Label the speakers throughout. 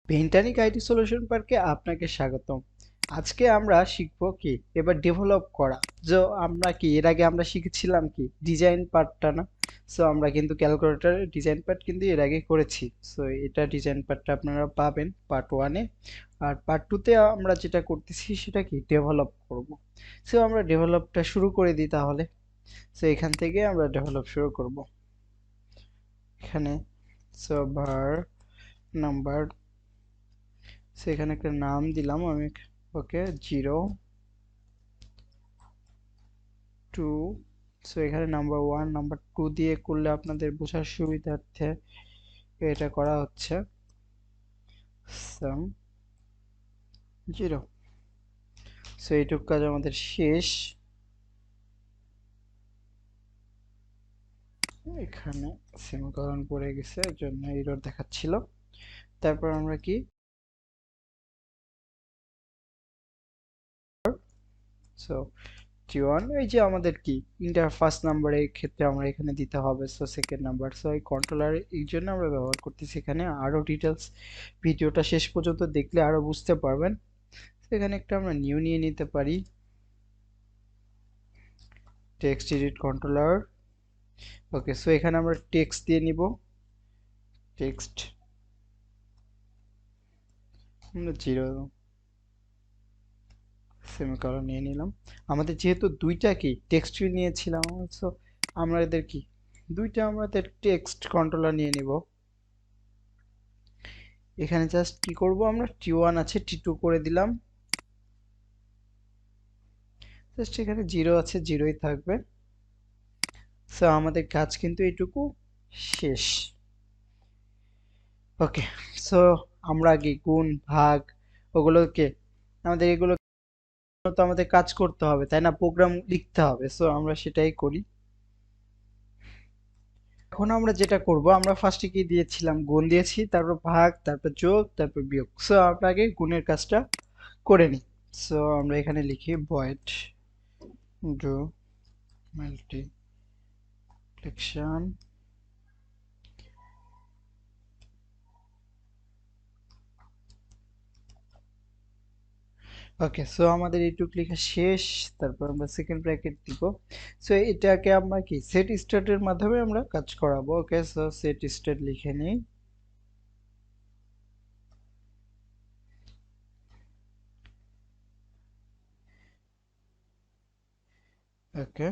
Speaker 1: পেন্টানিক IT solution পার্কে আপনাকে স্বাগতম। আজকে আমরা শিখবো কি এবার ডেভেলপ করা। যে আমরা কি এর আগে আমরা শিখেছিলাম কি ডিজাইন পার্টটা না। সো আমরা কিন্তু ক্যালকুলেটরের ডিজাইন পার্ট কিন্তু এর আগে করেছি। সো এটা ডিজাইন পার্টটা আপনারা পাবেন পার্ট ওয়ানে। আর পার্ট টুতে আমরা যেটা করতেছি সেটা কি ডেভেলপ করব। সো আমরা ডেভেলপটা শুরু করে দিই তাহলে। সো এখান থেকে আমরা ডেভেলপ শুরু করব। এখানে সো var নাম্বার, সেখানে একটা নাম দিলাম আমি। ওকে, 0 2। সো এখানে নাম্বার 1 নাম্বার 2 দিয়ে করলে আপনাদের বোঝার সুবিধার্থে এটা করা হচ্ছে সাম 0। সো এইটুক কাজ আমাদের শেষ। এখানে সেমিকোলন পড়ে গেছে এর জন্য এরর দেখাচ্ছিল। তারপর আমরা কি সো T1 এই যে আমাদের কি ইন্টার ফার্স্ট নাম্বারের ক্ষেত্রে আমরা এখানে দিতে হবে। সো সেকেন্ড নাম্বার, সো এই কন্ট্রোলার এই জন্য আমরা ব্যবহার করতেছি। এখানে আরো ডিটেলস ভিডিওটা শেষ পর্যন্ত দেখলে আরো বুঝতে পারবেন। এখানে একটা আমরা নিউ নিয়ে নিতে পারি, টেক্সট এডিট কন্ট্রোলার। ওকে, সো এখানে আমরা টেক্সট দিয়ে নিব। টেক্সট আমরা 0 সেমিকোলন নিয়ে নিলাম। আমাদের যেহেতু দুইটা কি টেক্সট ফিল্ড নিয়েছিলাম, সো আমরা এদের কি দুইটা আমাদের টেক্সট কন্ট্রোলার নিয়ে নিব। এখানে জাস্ট কি করব, আমরা T1 আছে T2 করে দিলাম। জাস্ট এখানে 0 আছে, 0ই থাকবে। সো আমাদের কাজ কিন্তু এইটুকু শেষ। ওকে, সো আমরা আগে গুণ ভাগ ওগুলোকে আমাদের এগুলো তো আমাদের কাজ করতে হবে তাই না, প্রোগ্রাম লিখতে হবে। সো আমরা সেটাই করি। এখন আমরা যেটা করব, আমরা ফার্স্টে কি দিয়েছিলাম গুণ দিয়েছি, তারপর ভাগ, তারপর যোগ, তারপর বিয়োগ। সো আমরা আগে গুণের কাজটা করে নিই। সো আমরা এখানে লিখি void do multiplication. Okay, so আমাদের এইটুক লেখা শেষ। তারপর আমরা সেকেন্ড ব্র্যাকেট দিব। সো এটাকে আমরা কি সেট স্টেটের মাধ্যমে আমরা কাজ করাবো। ওকে, সো সেট স্টেট লিখে নিই। ওকে,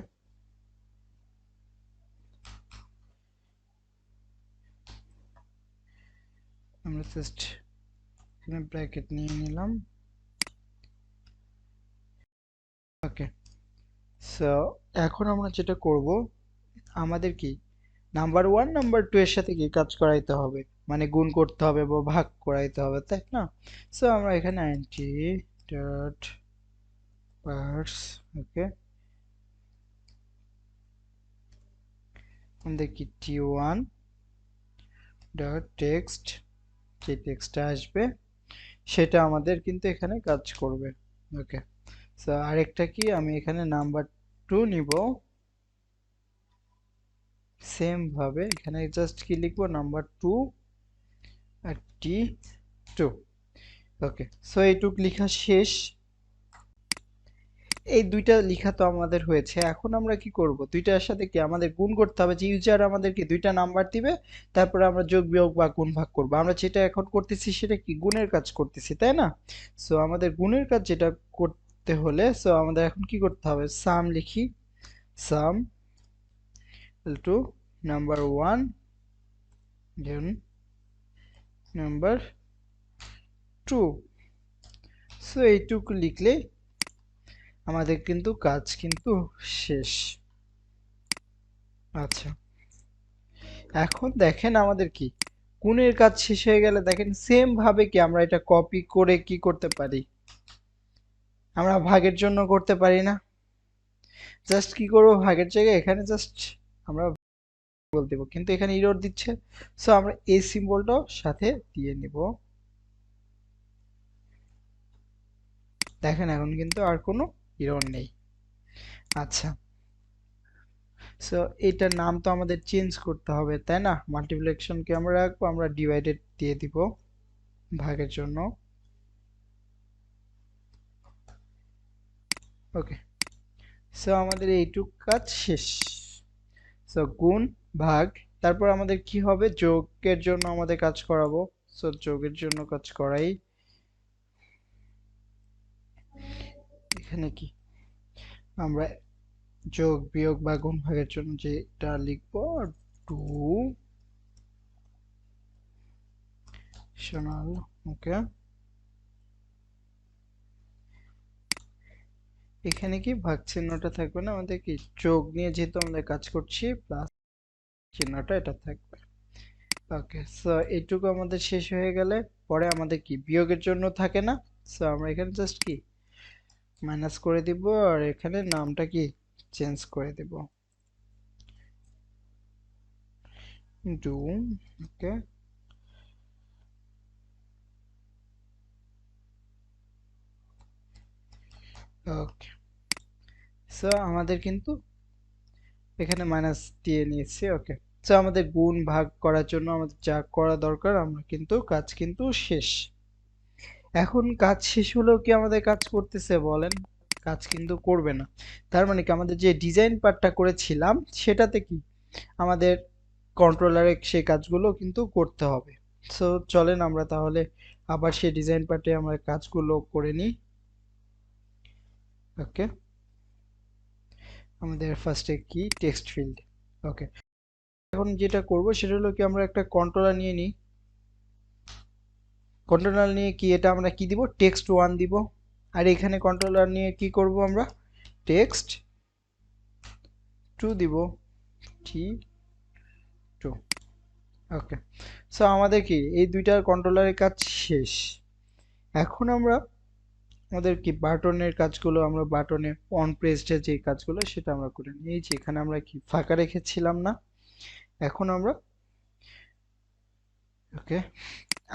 Speaker 1: আমরা জাস্ট এখানে ব্র্যাকেট নিয়ে নিলাম। ওকে, সো এখন আমরা যেটা করব, আমাদের কি নাম্বার 1 নাম্বার 2 এর সাথে কি কাজ করাইতে হবে, মানে গুণ করতে হবে বা ভাগ করাইতে হবে তাই না। সো আমরা এখানে আইএনটি ডট পার্স। ওকে, আমাদের কি T1 ডট টেক্সট, যে টেক্সটটা আসবে সেটা আমাদের কিন্তু এখানে কাজ করবে। ওকে, সো আরেকটা কি আমি এখানে নাম্বার 2 নিব। সেম ভাবে এখানে জাস্ট কি লিখবো, নাম্বার 2 আর T2। ওকে, সো এইটুক লেখা শেষ। এই দুইটা লেখা তো আমাদের হয়েছে। এখন আমরা কি করব, দুইটার সাথে কি আমাদের গুণ করতে হবে। যে ইউজার আমাদেরকে দুইটা নাম্বার দিবে, তারপরে আমরা যোগ বিয়োগ বা গুণ ভাগ করব। আমরা যেটা এখন করতেছি সেটা কি গুণের কাজ করতেছি তাই না। সো আমাদের গুণের কাজ যেটা করতে হলে, সো আমাদের এখন কি করতে হবে, সাম লিখি। সাম টু নাম্বার 1 গুণ নাম্বার 2। সো এইটুকু লিখলে আমাদের কিন্তু কাজ কিন্তু শেষ। আচ্ছা, এখন দেখেন আমাদের কি গুণের কাজ শেষ হয়ে গেলে দেখেন সেম ভাবে কি আমরা এটা কপি করে কি করতে পারি, আমরা ভাগের জন্য করতে পারি না। জাস্ট কি করব, ভাগের জায়গায় এখানে জাস্ট আমরা বল দেব, কিন্তু এখানে এরর দিচ্ছে। সো আমরা এই সিম্বলটাও সাথে দিয়ে নিব। দেখেন এখন কিন্তু আর কোনো এরর নেই। আচ্ছা, সো এটার নাম তো আমাদের চেঞ্জ করতে হবে তাই না। মাল্টিপ্লিকেশনকে আমরা রাখবো, আমরা ডিভাইডেড দিয়ে দিব। ভাগের জন্য। ওকে, সো আমাদের এইটুক কাজ শেষ। সো গুণ ভাগ, তারপর আমাদের কি হবে, যোগের জন্য আমাদের কাজ করাবো। সো যোগের জন্য কাজ করাই, এখানে কি আমরা যোগ বিয়োগ বা গুণ ভাগের জন্য যেটা লিখবো, টু শোনাল। ওকে, এখানে কি ভাগ চিহ্নটা থাকবে না, আমাদের কি যোগ নিয়ে যেহেতু আমরা কাজ করছি, প্লাস চিহ্নটা এটা থাকবে। ওকে, সো এইটুকু আমাদের শেষ হয়ে গেলে পরে আমাদের কি বিয়োগের জন্য থাকে না, সো আমরা এখানে জাস্ট কি মাইনাস করে দিব, আর এখানে নামটা কি চেঞ্জ করে দিব, ডু। ওকে, ওকে, সো আমাদের কিন্তু এখানে মাইনাস দিয়ে নিয়েছি। ওকে, সো আমাদের গুণ ভাগ করার জন্য আমাদের যা করা দরকার আমরা কিন্তু কাজ কিন্তু শেষ। এখন কাজ শেষ হলেও কি আমাদের কাজ করতেছে বলেন? কাজ কিন্তু করবে না। তার মানে কি আমাদের যে ডিজাইন পার্টটা করেছিলাম সেটাতে কি আমাদের কন্ট্রোলারে সেই কাজগুলো কিন্তু করতে হবে। সো চলেন আমরা তাহলে আবার সেই ডিজাইন পার্টে আমরা কাজগুলো করে নিই। ওকে, আমাদের ফার্স্টে কি টেক্সট ফিল্ড। ওকে, এখন যেটা করব সেটা হলো কি আমরা একটা কন্ট্রোলার নিয়ে নিই। কন্ট্রোলার নিয়ে কি এটা আমরা কি দিব, টেক্সট ওয়ান দিব। আর এখানে কন্ট্রোলার নিয়ে কি করব আমরা, টেক্সট টু দিব, টি টু। ওকে, সো আমাদের কি এই দুইটার কন্ট্রোলারের কাজ শেষ। এখন আমরা আমাদের কি বাটনের কাজগুলো, আমরা বাটনে অন প্রেসডে যে কাজগুলো সেটা আমরা করে নিই। এই যে এখানে আমরা কি ফাঁকা রেখেছিলাম না, এখন আমরা ওকে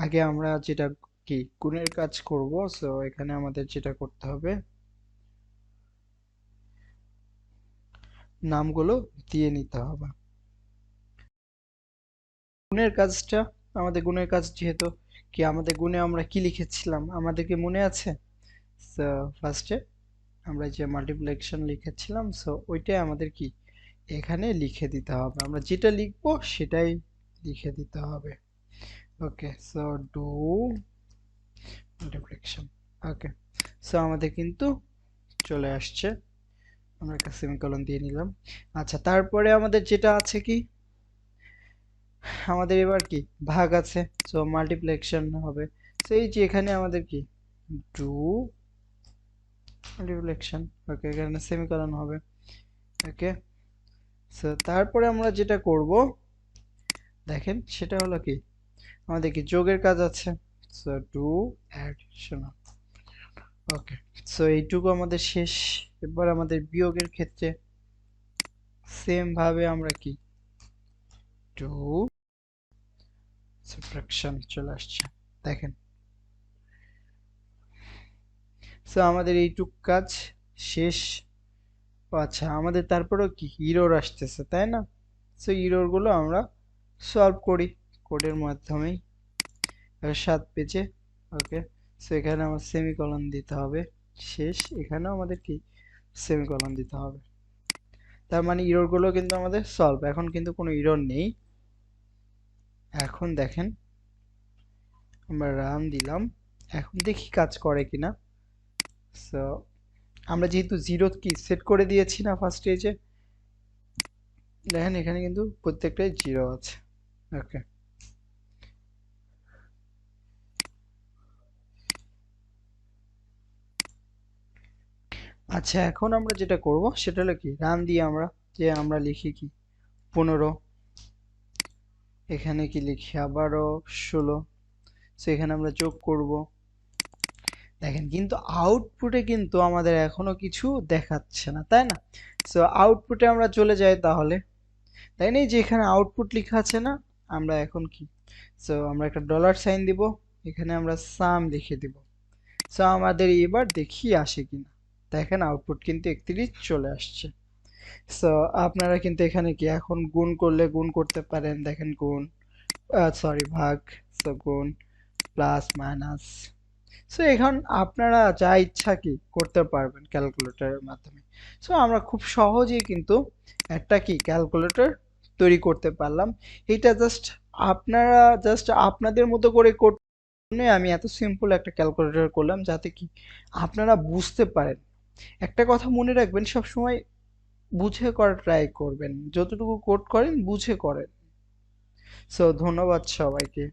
Speaker 1: আগে আমরা যেটা কি গুণের কাজ করব, সো এখানে আমাদের যেটা করতে হবে নামগুলো দিয়ে নিতে হবে। গুণের কাজটা, আমাদের গুণের কাজ যেহেতু কি আমাদের গুণে আমরা কি লিখেছিলাম আমাদেরকে মনে আছে, সো ফার্স্টে আমরা যে মাল্টিপ্লিকেশন লিখেছিলাম, সো ওইটাই আমাদের কি এখানে লিখে দিতে হবে, আমরা যেটা লিখবো সেটাই লিখে দিতে হবে। Okay, so do multiplication. Okay, so আমাদের কিন্তু চলে আসছে, আমরা একটা সেমিকোলন দিয়ে নিলাম। আচ্ছা, তারপরে আমাদের যেটা আছে কি, আমাদের এবার কি ভাগ আছে, সো মাল্টিপ্লিকেশন হবে। সো এই যে এখানে আমাদের কি ডু মাল্টিপ্লিকেশন। ওকে, এখানে সেমিকোলন হবে। ওকে, সো তারপরে আমরা যেটা করব দেখেন সেটা হলো কি আমাদের কি যোগের কাজ আছে, so do addition. Okay, so এইটুকু আমাদের শেষ। এবার আমাদের বিয়োগের ক্ষেত্রে সেম ভাবে আমরা কি ডু সাবট্রাকশন চলে আসছে, দেখেন। সো আমাদের এইটুক কাজ শেষ। ও আচ্ছা, আমাদের তারপরেও কি ইরর আসতেছে তাই না, সো ইরর গুলো আমরা সলভ করি কোডের মাধ্যমেই। 7 পেজে। ওকে, সো এখানে আমার সেমিকলন দিতে হবে, শেষ। এখানেও আমাদের কি সেমিকলন দিতে হবে। তার মানে ইরর গুলো কিন্তু আমাদের সলভ, এখন কিন্তু কোনো ইরর নেই। এখন দেখেন আমরা রান দিলাম, এখন দেখি কাজ করে কিনা। সো আমরা যেহেতু জিরো কি সেট করে দিয়েছি না ফার্স্ট স্টেজে, দেখেন এখানে কিন্তু প্রত্যেকটাই জিরো আছে। ওকে, আচ্ছা, এখন আমরা যেটা করব সেটা হলো কি রান দিয়ে আমরা লিখি কি 15, এখানে কি লিখি আবারও 16, সো এখানে আমরা যোগ করব। দেখেন কিন্তু আউটপুটে কিন্তু আমাদের এখনো কিছু দেখাচ্ছে না তাই না, সো আউটপুটে আমরা চলে যাই তাহলে। তাই না, এই যে এখানে আউটপুট লেখা আছে না, আমরা এখন কি, সো আমরা একটা ডলার সাইন দিব, এখানে আমরা সাম লিখে দিব। সো আমাদের এবার দেখি আসে কিনা, দেখেন আউটপুট কিন্তু 31 চলে আসছে। সো আপনারা কিন্তু এখানে কি এখন গুণ করলে গুণ করতে পারেন, দেখেন গুণ, সরি ভাগ, সো গুণ প্লাস মাইনাস। সো এখন আপনারা যা ইচ্ছা কি করতে পারবেন ক্যালকুলেটরের মাধ্যমে। সো আমরা খুব সহজেই কিন্তু একটা কি ক্যালকুলেটর তৈরি করতে পারলাম। এটা জাস্ট আপনাদের মতো করে করতে আমি এত সিম্পল একটা ক্যালকুলেটর করলাম যাতে কি আপনারা বুঝতে পারেন। একটা কথা মনে রাখবেন, সব সময় বুঝে করার ট্রাই করবেন, যতটুকু কোড করেন বুঝে করেন। সো ধন্যবাদ সবাইকে।